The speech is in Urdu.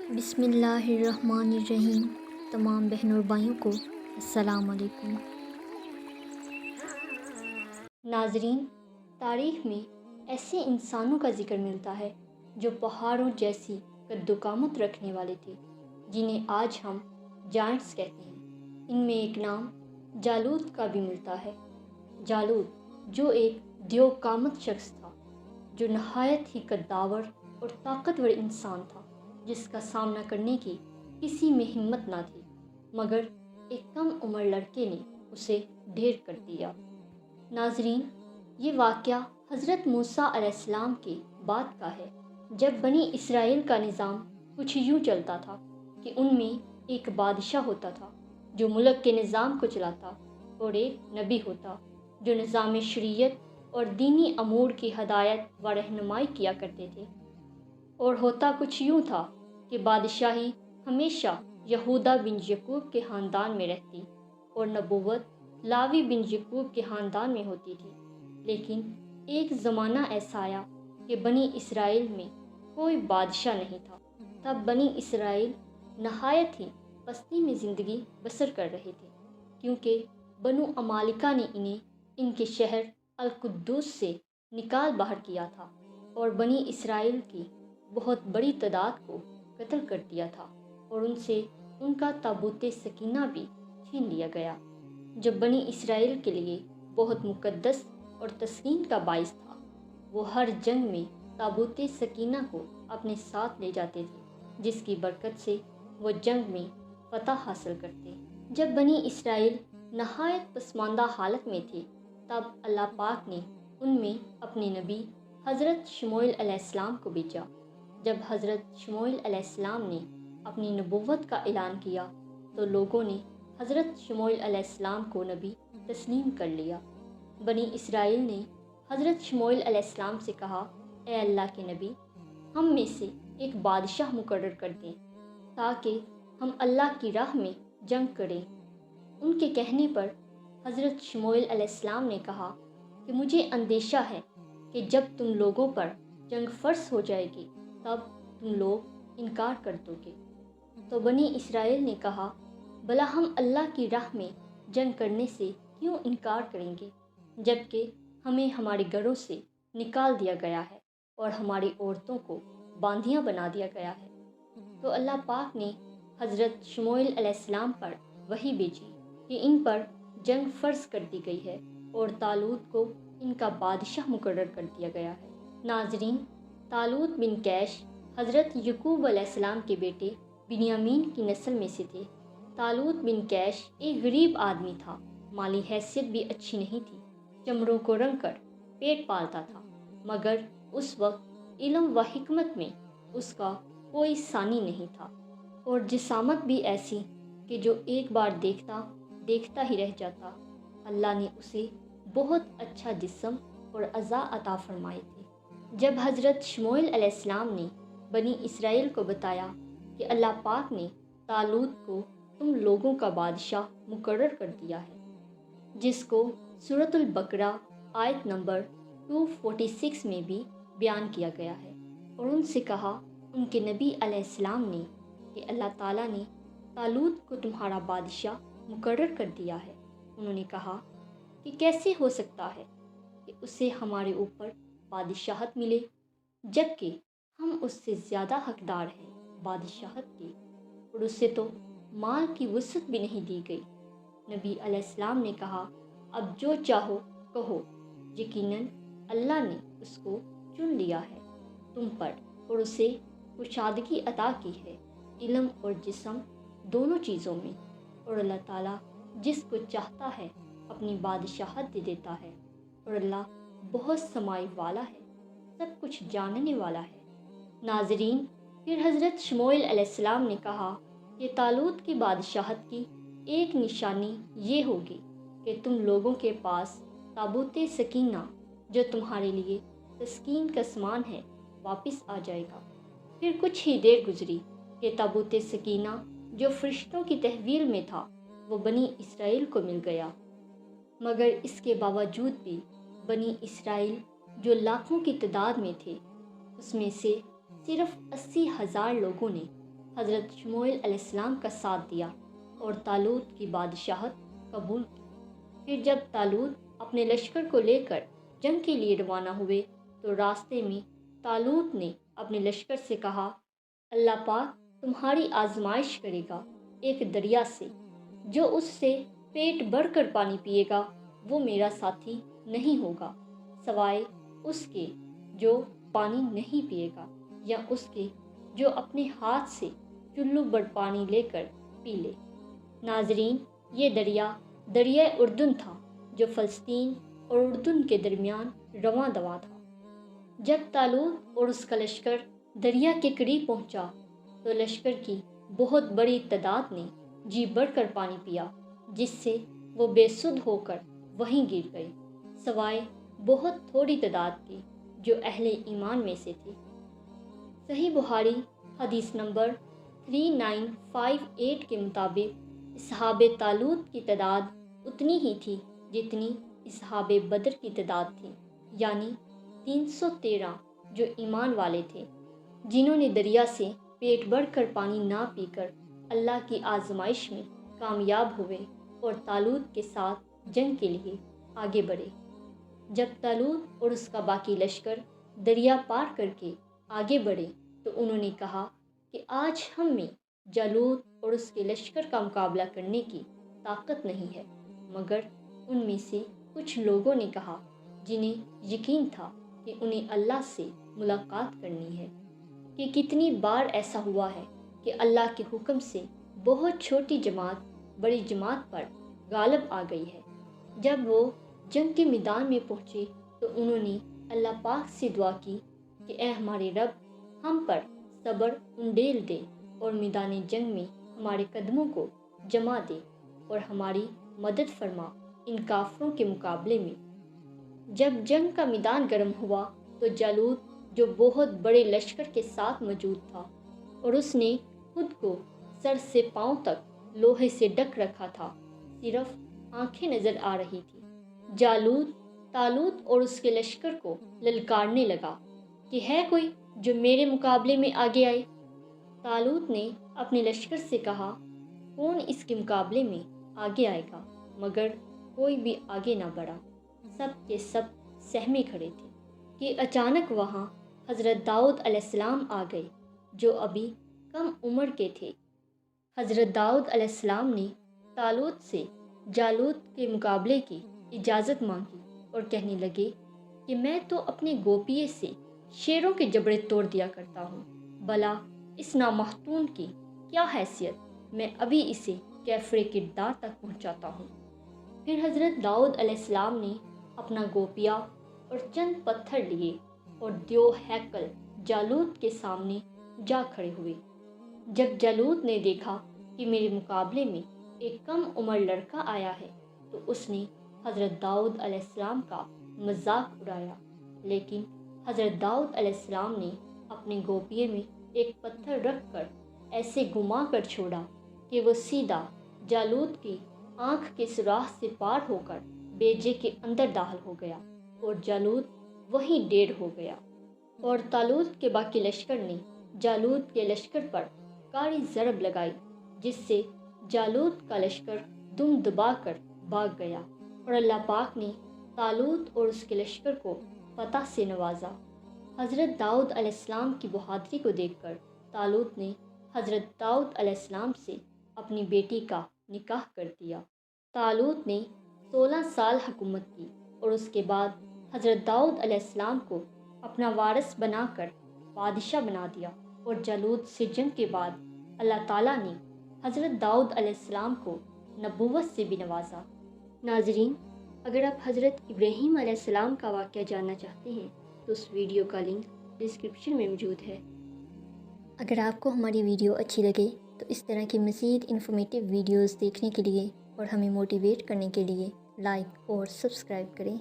بسم اللہ الرحمن الرحیم۔ تمام بہن اور بھائیوں کو السلام علیکم۔ ناظرین، تاریخ میں ایسے انسانوں کا ذکر ملتا ہے جو پہاڑوں جیسی قد و قامت رکھنے والے تھے، جنہیں آج ہم جائنٹس کہتے ہیں۔ ان میں ایک نام جالوت کا بھی ملتا ہے۔ جالوت جو ایک دیو قامت شخص تھا، جو نہایت ہی قداور اور طاقتور انسان تھا، جس کا سامنا کرنے کی کسی میں ہمت نہ تھی، مگر ایک کم عمر لڑکے نے اسے ڈھیر کر دیا۔ ناظرین، یہ واقعہ حضرت موسیٰ علیہ السلام کے بعد کا ہے، جب بنی اسرائیل کا نظام کچھ یوں چلتا تھا کہ ان میں ایک بادشاہ ہوتا تھا جو ملک کے نظام کو چلاتا، اور ایک نبی ہوتا جو نظام شریعت اور دینی امور کی ہدایت و رہنمائی کیا کرتے تھے۔ اور ہوتا کچھ یوں تھا کہ بادشاہی ہمیشہ یہودا بن یعقوب کے خاندان میں رہتی اور نبوت لاوی بن یعقوب کے خاندان میں ہوتی تھی۔ لیکن ایک زمانہ ایسا آیا کہ بنی اسرائیل میں کوئی بادشاہ نہیں تھا۔ تب بنی اسرائیل نہایت ہی پستی میں زندگی بسر کر رہے تھے، کیونکہ بنو عمالقہ نے انہیں ان کے شہر القدس سے نکال باہر کیا تھا اور بنی اسرائیل کی بہت بڑی تعداد کو قتل کر دیا تھا، اور ان سے ان کا تابوت سکینہ بھی چھین لیا گیا، جو بنی اسرائیل کے لیے بہت مقدس اور تسکین کا باعث تھا۔ وہ ہر جنگ میں تابوت سکینہ کو اپنے ساتھ لے جاتے تھے، جس کی برکت سے وہ جنگ میں فتح حاصل کرتے۔ جب بنی اسرائیل نہایت پسماندہ حالت میں تھے، تب اللہ پاک نے ان میں اپنے نبی حضرت شموئیل علیہ السلام کو بھیجا۔ جب حضرت شموئیل علیہ السلام نے اپنی نبوت کا اعلان کیا تو لوگوں نے حضرت شموئیل علیہ السلام کو نبی تسلیم کر لیا۔ بنی اسرائیل نے حضرت شموئیل علیہ السلام سے کہا، اے اللہ کے نبی، ہم میں سے ایک بادشاہ مقرر کر دیں تاکہ ہم اللہ کی راہ میں جنگ کریں۔ ان کے کہنے پر حضرت شموئیل علیہ السلام نے کہا کہ مجھے اندیشہ ہے کہ جب تم لوگوں پر جنگ فرض ہو جائے گی تب تم لوگ انکار کر دو گے۔ تو بنی اسرائیل نے کہا، بھلا ہم اللہ کی راہ میں جنگ کرنے سے کیوں انکار کریں گے، جبکہ ہمیں ہمارے گھروں سے نکال دیا گیا ہے اور ہماری عورتوں کو باندیاں بنا دیا گیا ہے۔ تو اللہ پاک نے حضرت شموئیل علیہ السلام پر وحی بھیجی کہ ان پر جنگ فرض کر دی گئی ہے اور طالوت کو ان کا بادشاہ مقرر کر دیا گیا ہے۔ ناظرین، طالوت بن کیش حضرت یعقوب علیہ السلام کے بیٹے بنیامین کی نسل میں سے تھے۔ طالوت بن کیش ایک غریب آدمی تھا، مالی حیثیت بھی اچھی نہیں تھی، چمڑوں کو رنگ کر پیٹ پالتا تھا، مگر اس وقت علم و حکمت میں اس کا کوئی ثانی نہیں تھا، اور جسامت بھی ایسی کہ جو ایک بار دیکھتا ہی رہ جاتا۔ اللہ نے اسے بہت اچھا جسم اور اعضاء عطا فرمائے تھے۔ جب حضرت شموئیل علیہ السلام نے بنی اسرائیل کو بتایا کہ اللہ پاک نے طالوت کو تم لوگوں کا بادشاہ مقرر کر دیا ہے، جس کو سورۃ البقرہ آیت نمبر 246 میں بھی بیان کیا گیا ہے، اور ان سے کہا ان کے نبی علیہ السلام نے کہ اللہ تعالیٰ نے طالوت کو تمہارا بادشاہ مقرر کر دیا ہے۔ انہوں نے کہا کہ کیسے ہو سکتا ہے کہ اسے ہمارے اوپر بادشاہت ملے، جبکہ ہم اس سے زیادہ حقدار ہیں بادشاہت کے، اور اسے تو مال کی وسعت بھی نہیں دی گئی۔ نبی علیہ السلام نے کہا، اب جو چاہو کہو، یقیناً اللہ نے اس کو چن لیا ہے تم پر اور اسے کشادگی عطا کی ہے، علم اور جسم دونوں چیزوں میں، اور اللہ تعالیٰ جس کو چاہتا ہے اپنی بادشاہت دے دیتا ہے، اور اللہ بہت سمائی والا ہے، سب کچھ جاننے والا ہے۔ ناظرین، پھر حضرت شموئیل علیہ السلام نے کہا کہ طالوت کی بادشاہت کی ایک نشانی یہ ہوگی کہ تم لوگوں کے پاس تابوت سکینہ جو تمہارے لیے تسکین کا سامان ہے واپس آ جائے گا۔ پھر کچھ ہی دیر گزری کہ تابوت سکینہ جو فرشتوں کی تحویل میں تھا وہ بنی اسرائیل کو مل گیا، مگر اس کے باوجود بھی بنی اسرائیل جو لاکھوں کی تعداد میں تھے، اس میں سے صرف 80,000 لوگوں نے حضرت شموئیل علیہ السلام کا ساتھ دیا اور طالوت کی بادشاہت قبول کی۔ پھر جب طالوت اپنے لشکر کو لے کر جنگ کے لیے روانہ ہوئے تو راستے میں طالوت نے اپنے لشکر سے کہا، اللہ پاک تمہاری آزمائش کرے گا ایک دریا سے، جو اس سے پیٹ بھر کر پانی پیے گا وہ میرا ساتھی نہیں ہوگا، سوائے اس کے جو پانی نہیں پیے گا، یا اس کے جو اپنے ہاتھ سے چلو بھر پانی لے کر پی لے۔ ناظرین، یہ دریا دریائے اردن تھا، جو فلسطین اور اردن کے درمیان رواں دواں تھا۔ جب طالوت اور اس کا لشکر دریا کے قریب پہنچا تو لشکر کی بہت بڑی تعداد نے جی بھر کر پانی پیا، جس سے وہ بے سدھ ہو کر وہیں گر گئے، سوائے بہت تھوڑی تعداد کے جو اہل ایمان میں سے تھے۔ صحیح بخاری حدیث نمبر 3958 کے مطابق اصحاب طالوت کی تعداد اتنی ہی تھی جتنی اصحاب بدر کی تعداد تھی، یعنی 313 جو ایمان والے تھے، جنہوں نے دریا سے پیٹ بھر کر پانی نہ پی کر اللہ کی آزمائش میں کامیاب ہوئے اور طالوت کے ساتھ جنگ کے لیے آگے بڑھے۔ جب طالوت اور اس کا باقی لشکر دریا پار کر کے آگے بڑھے تو انہوں نے کہا کہ آج ہم میں جالوت اور اس کے لشکر کا مقابلہ کرنے کی طاقت نہیں ہے، مگر ان میں سے کچھ لوگوں نے کہا جنہیں یقین تھا کہ انہیں اللہ سے ملاقات کرنی ہے، کہ کتنی بار ایسا ہوا ہے کہ اللہ کے حکم سے بہت چھوٹی جماعت بڑی جماعت پر غالب آ گئی ہے۔ جب وہ جنگ کے میدان میں پہنچے تو انہوں نے اللہ پاک سے دعا کی کہ اے ہمارے رب، ہم پر صبر انڈیل دے اور میدان جنگ میں ہمارے قدموں کو جما دے اور ہماری مدد فرما ان کافروں کے مقابلے میں۔ جب جنگ کا میدان گرم ہوا تو جالوت جو بہت بڑے لشکر کے ساتھ موجود تھا اور اس نے خود کو سر سے پاؤں تک لوہے سے ڈھک رکھا تھا، صرف آنکھیں نظر آ رہی تھی۔ جالوت طالوت اور اس کے لشکر کو للکارنے لگا کہ ہے کوئی جو میرے مقابلے میں آگے آئے۔ طالوت نے اپنے لشکر سے کہا، کون اس کے مقابلے میں آگے آئے گا؟ مگر کوئی بھی آگے نہ بڑھا، سب کے سب سہمے کھڑے تھے کہ اچانک وہاں حضرت داؤد علیہ السلام آ گئے، جو ابھی کم عمر کے تھے۔ حضرت داؤد علیہ السلام نے طالوت سے جالوت کے مقابلے کی اجازت مانگی اور کہنے لگے کہ میں تو اپنے گوپیے سے شیروں کے جبڑے توڑ دیا کرتا ہوں، بھلا اس نامحتون کی کیا حیثیت، میں ابھی اسے کیفر کردار تک پہنچاتا ہوں۔ پھر حضرت داؤد علیہ السلام نے اپنا گوپیہ اور چند پتھر لیے اور دیو ہیکل جالوت کے سامنے جا کھڑے ہوئے۔ جب جالوت نے دیکھا کہ میرے مقابلے میں ایک کم عمر لڑکا آیا ہے تو اس نے حضرت داؤد علیہ السلام کا مذاق اڑایا، لیکن حضرت داؤد علیہ السلام نے اپنے گوپیے میں ایک پتھر رکھ کر ایسے گھما کر چھوڑا کہ وہ سیدھا جالوت کی آنکھ کے سوراخ سے پار ہو کر بیجے کے اندر داخل ہو گیا اور جالوت وہیں ڈیڑھ ہو گیا۔ اور طالوت کے باقی لشکر نے جالوت کے لشکر پر کاری ضرب لگائی، جس سے جالوت کا لشکر دم دبا کر بھاگ گیا، اور اللہ پاک نے طالوت اور اس کے لشکر کو فتح سے نوازا۔ حضرت داؤد علیہ السلام کی بہادری کو دیکھ کر طالوت نے حضرت داؤد علیہ السلام سے اپنی بیٹی کا نکاح کر دیا۔ طالوت نے 16 سال حکومت کی اور اس کے بعد حضرت داؤد علیہ السلام کو اپنا وارث بنا کر بادشاہ بنا دیا، اور جالوت سے جنگ کے بعد اللہ تعالیٰ نے حضرت داؤد علیہ السلام کو نبوت سے بھی نوازا۔ ناظرین، اگر آپ حضرت ابراہیم علیہ السلام کا واقعہ جاننا چاہتے ہیں تو اس ویڈیو کا لنک ڈسکرپشن میں موجود ہے۔ اگر آپ کو ہماری ویڈیو اچھی لگے تو اس طرح کی مزید انفارمیٹیو ویڈیوز دیکھنے کے لیے اور ہمیں موٹیویٹ کرنے کے لیے لائک اور سبسکرائب کریں۔